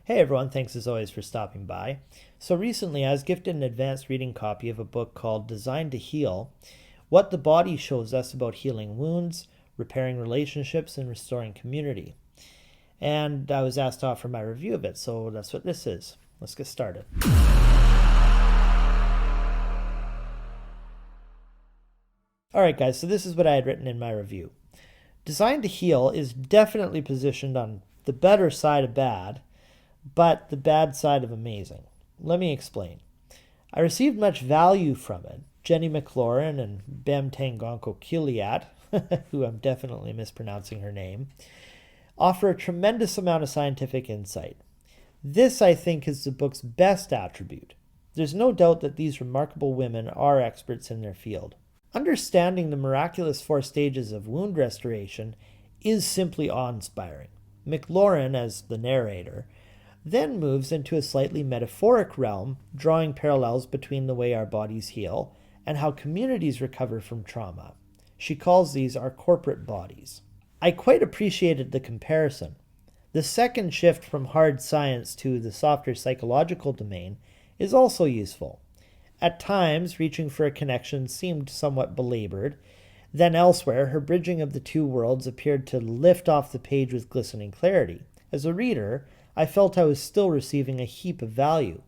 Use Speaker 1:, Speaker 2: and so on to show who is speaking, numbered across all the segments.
Speaker 1: Hey everyone, thanks as always for stopping by. So recently I was gifted an advanced reading copy of a book called Designed to Heal: What the Body Shows Us About Healing Wounds, Repairing Relationships, and Restoring Community. And I was asked to offer my review of it, so that's what this is. Let's get started. Alright guys, so this is what I had written in my review. Designed to Heal is definitely positioned on the better side of bad, but the bad side of amazing. Let me explain. I received much value from it. Jennie McLaurin and Cymbeline Tancongco Culiat, who I'm definitely mispronouncing her name, offer a tremendous amount of scientific insight. This, I think, is the book's best attribute. There's no doubt that these remarkable women are experts in their field. Understanding the miraculous 4 stages of wound restoration is simply awe-inspiring. McLaurin, as the narrator, then moves into a slightly metaphoric realm, drawing parallels between the way our bodies heal and how communities recover from trauma. She calls these our corporate bodies. I quite appreciated the comparison. The second shift from hard science to the softer psychological domain is also useful. At times, reaching for a connection seemed somewhat belabored. Then elsewhere, her bridging of the two worlds appeared to lift off the page with glistening clarity. As a reader, I felt I was still receiving a heap of value.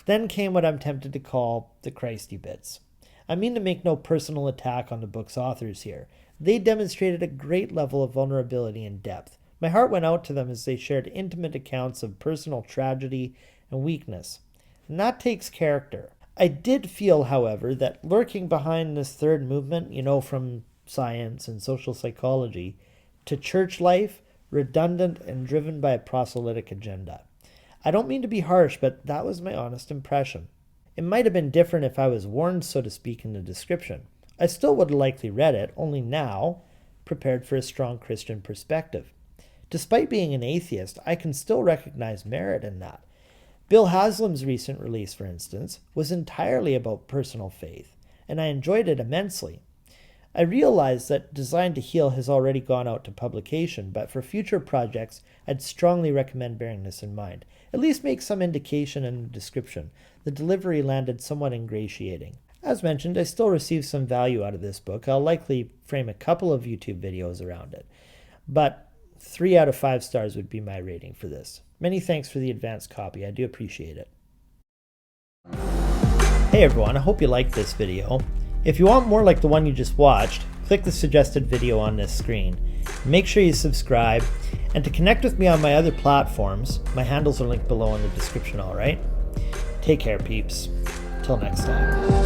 Speaker 1: Then came what I'm tempted to call the Christy bits. I mean to make no personal attack on the book's authors here. They demonstrated a great level of vulnerability and depth. My heart went out to them as they shared intimate accounts of personal tragedy and weakness. And that takes character. I did feel, however, that lurking behind this third movement, from science and social psychology to church life, redundant and driven by a proselytic agenda. I don't mean to be harsh, but that was my honest impression. It might have been different if I was warned, so to speak, in the description. I still would have likely read it, only now prepared for a strong Christian perspective. Despite being an atheist, I can still recognize merit in that. Bill Haslam's recent release, for instance, was entirely about personal faith, and I enjoyed it immensely. I realize that Designed to Heal has already gone out to publication, but for future projects, I'd strongly recommend bearing this in mind. At least make some indication in the description. The delivery landed somewhat ingratiating. As mentioned, I still received some value out of this book. I'll likely frame a couple of YouTube videos around it, but 3 out of 5 stars would be my rating for this. Many thanks for the advanced copy. I do appreciate it. Hey everyone, I hope you liked this video. If you want more like the one you just watched, click the suggested video on this screen. Make sure you subscribe, and to connect with me on my other platforms, my handles are linked below in the description, alright? Take care, peeps. Till next time.